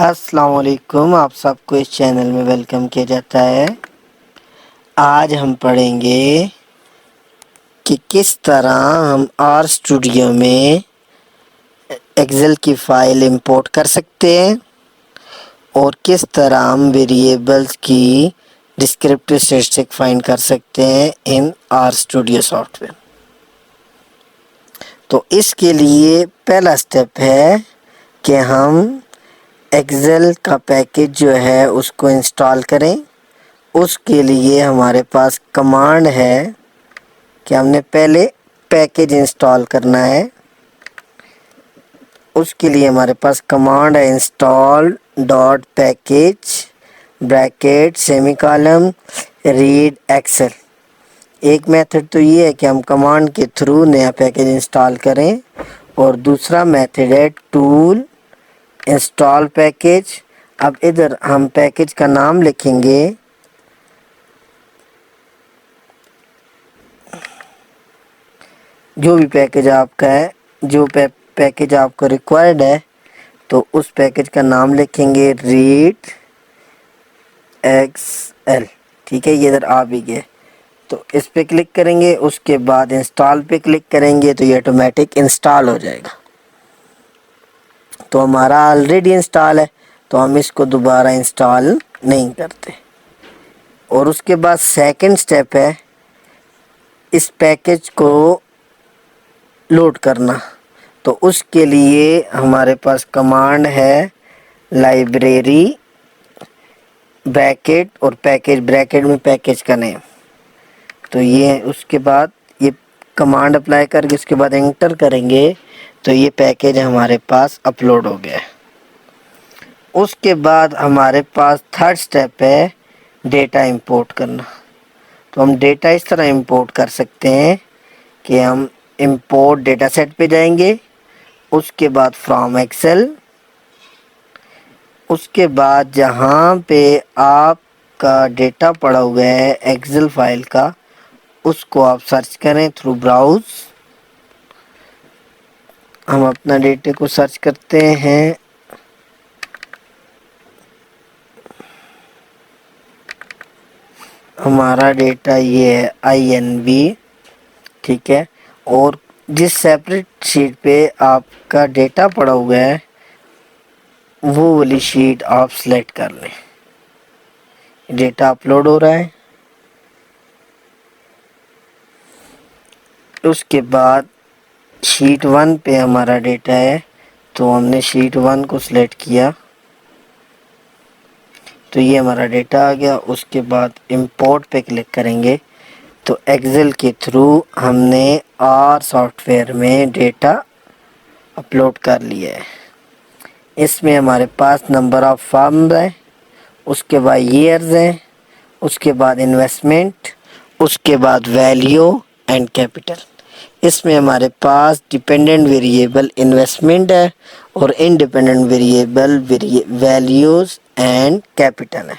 अस्सलाम वालेकुम, आप सबको इस चैनल में वेलकम किया जाता है। आज हम पढ़ेंगे कि किस तरह हम आर स्टूडियो में एक्सेल की फ़ाइल इंपोर्ट कर सकते हैं और किस तरह हम वेरिएबल्स की डिस्क्रिप्टिव स्टैटिस्टिक फाइंड कर सकते हैं इन आर स्टूडियो सॉफ्टवेयर। तो इसके लिए पहला स्टेप है कि हम एक्सेल का पैकेज जो है उसको इंस्टॉल करें। उसके लिए हमारे पास कमांड है कि हमने पहले पैकेज इंस्टॉल करना है। उसके लिए हमारे पास कमांड है install dot package bracket semicolon read excel. एक मेथड तो ये है कि हम कमांड के थ्रू नया पैकेज इंस्टॉल करें और दूसरा मेथड है टूल इंस्टॉल पैकेज। अब इधर हम पैकेज का नाम लिखेंगे, जो भी पैकेज आपका है, जो पैकेज आपको रिक्वायर्ड है, तो उस पैकेज का नाम लिखेंगे रीड एक्सएल। ठीक है, ये इधर आ भी गया तो इस पे क्लिक करेंगे। उसके बाद इंस्टॉल पे क्लिक करेंगे तो ये ऑटोमेटिक इंस्टॉल हो जाएगा। तो हमारा ऑलरेडी इंस्टॉल है तो हम इसको दोबारा इंस्टॉल नहीं करते। और उसके बाद सेकंड स्टेप है इस पैकेज को लोड करना। तो उसके लिए हमारे पास कमांड है लाइब्रेरी ब्रैकेट और पैकेज, ब्रैकेट में पैकेज का नेम। तो ये उसके बाद ये कमांड अप्लाई करके उसके बाद एंटर करेंगे तो ये पैकेज हमारे पास अपलोड हो गया है। उसके बाद हमारे पास थर्ड स्टेप है डेटा इंपोर्ट करना। तो हम डेटा इस तरह इंपोर्ट कर सकते हैं कि हम इंपोर्ट डेटा सेट पे जाएंगे, उसके बाद फ्रॉम एक्सेल, उसके बाद जहाँ पे आपका डेटा पड़ा हुआ है एक्सेल फाइल का उसको आप सर्च करें थ्रू ब्राउज। हम अपना डेटा को सर्च करते हैं। हमारा डेटा ये है INB, ठीक है। और जिस सेपरेट शीट पे आपका डेटा पड़ा हुआ है वो वाली शीट आप सेलेक्ट कर लें। डेटा अपलोड हो रहा है। उसके बाद शीट 1 पे हमारा डेटा है तो हमने शीट 1 को सिलेक्ट किया तो ये हमारा डेटा आ गया। उसके बाद इंपोर्ट पे क्लिक करेंगे तो एक्सेल के थ्रू हमने आर सॉफ्टवेयर में डेटा अपलोड कर लिया है। इसमें हमारे पास नंबर ऑफ फर्म है, उसके बाद ईयर्स हैं, उसके बाद इन्वेस्टमेंट, उसके बाद वैल्यू एंड कैपिटल। इसमें हमारे पास डिपेंडेंट वेरिएबल इन्वेस्टमेंट है और independent variable values and capital है।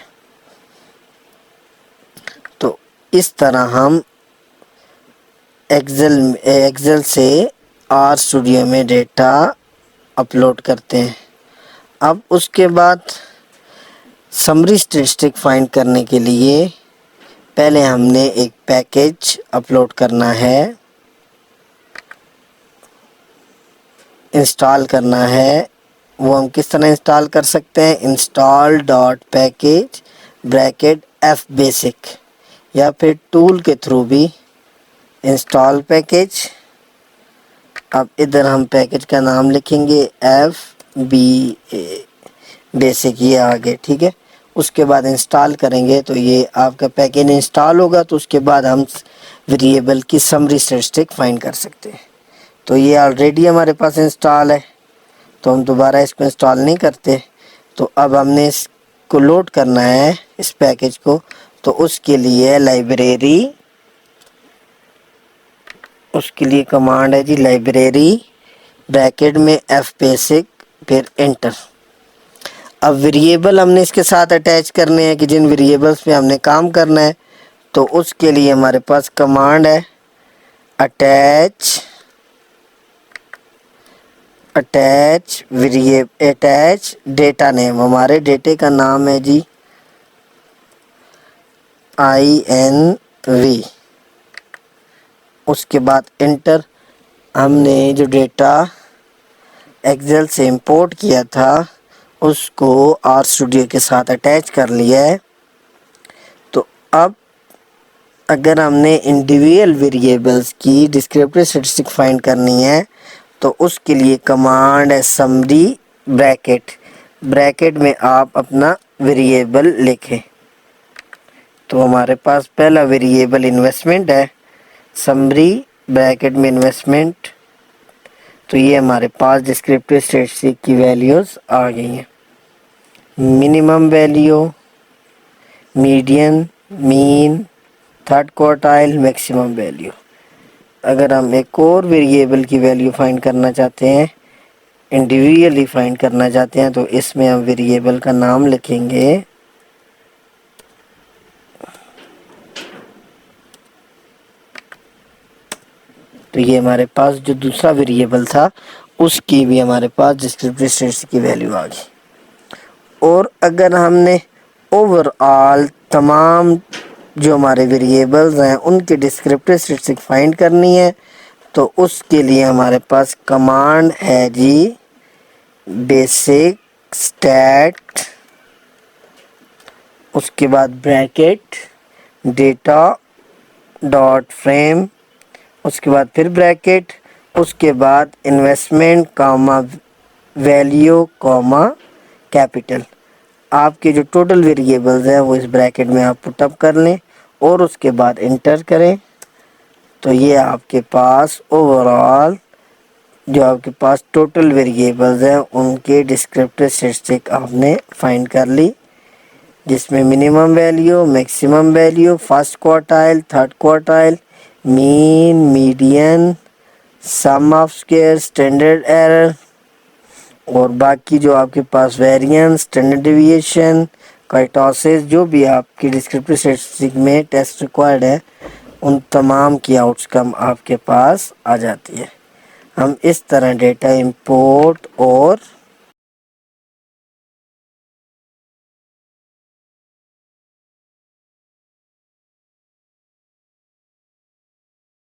तो इस तरह हम एक्सेल से आर स्टूडियो में डेटा अपलोड करते हैं। अब उसके बाद समरी स्टैटिस्टिक फाइंड करने के लिए पहले हमने एक पैकेज अपलोड करना है, इंस्टॉल करना है। वो हम किस तरह इंस्टॉल कर सकते हैं, install dot package bracket F basic, या फिर टूल के थ्रू भी इंस्टॉल पैकेज। अब इधर हम पैकेज का नाम लिखेंगे FB बेसिक, ये आगे, ठीक है। उसके बाद इंस्टॉल करेंगे तो ये आपका पैकेज इंस्टॉल होगा। तो उसके बाद हम वेरिएबल की समरी स्टैटिस्टिक फाइंड कर सकते हैं। तो ये ऑलरेडी हमारे पास इंस्टॉल है तो हम दोबारा इसको इंस्टॉल नहीं करते। तो अब हमने इसको लोड करना है इस पैकेज को। तो उसके लिए लाइब्रेरी, उसके लिए कमांड है जी लाइब्रेरी ब्रैकेट में F बेसिक फिर एंटर। अब वेरिएबल हमने इसके साथ अटैच करने हैं कि जिन वेरिएबल्स पे हमने काम करना है। तो उसके लिए हमारे पास कमांड है अटैच अटैच डेटा नेम, हमारे डेटे का नाम है जी INV। उसके बाद इंटर, हमने जो डेटा एक्सेल से इंपोर्ट किया था उसको आर स्टूडियो के साथ अटैच कर लिया है। तो अब अगर हमने इंडिविजुअल वेरिएबल्स की डिस्क्रिप्टिव स्टैटिस्टिक फाइंड करनी है तो उसके लिए कमांड है समरी ब्रैकेट में आप अपना वेरिएबल लिखें। तो हमारे पास पहला वेरिएबल इन्वेस्टमेंट है, समरी ब्रैकेट में इन्वेस्टमेंट। तो ये हमारे पास डिस्क्रिप्टिव स्टैटिस्टिक की वैल्यूज़ आ गई हैं। Minimum value, median, mean, third quartile, maximum value. अगर हम एक और वेरिएबल की वैल्यू फाइंड करना चाहते हैं, इंडिविजुअली फाइंड करना चाहते हैं, तो इसमें हम वेरिएबल का नाम लिखेंगे तो ये हमारे पास जो दूसरा वेरिएबल था उसकी भी हमारे पास डिस्क्रिप्टिव स्टैटिस्टिक की वैल्यू आ गई। और अगर हमने ओवरऑल तमाम जो हमारे वेरिएबल्स हैं उनकी डिस्क्रिप्टिव स्टैटिस्टिक फाइंड करनी है तो उसके लिए हमारे पास कमांड है जी बेसिक स्टैट, उसके बाद ब्रैकेट डेटा डॉट फ्रेम, उसके बाद फिर ब्रैकेट, उसके बाद investment comma value comma capital. आपके जो टोटल वेरिएबल्स हैं वो इस ब्रैकेट में आप पुटअप कर लें और उसके बाद इंटर करें। तो ये आपके पास ओवरऑल जो आपके पास टोटल वेरिएबल्स हैं उनके डिस्क्रिप्टिव स्टैटिस्टिक आपने फाइंड कर ली, जिसमें minimum value, maximum value, first quartile, third quartile, mean, median, sum of square, standard error और बाकी जो आपके पास वेरिएंस, स्टैंडर्ड डेविएशन, काइटोसिस, जो भी आपकी डिस्क्रिप्टिव स्टैटिस्टिक में टेस्ट रिक्वायर्ड है उन तमाम की आउटकम आपके पास आ जाती है। हम इस तरह डेटा इंपोर्ट और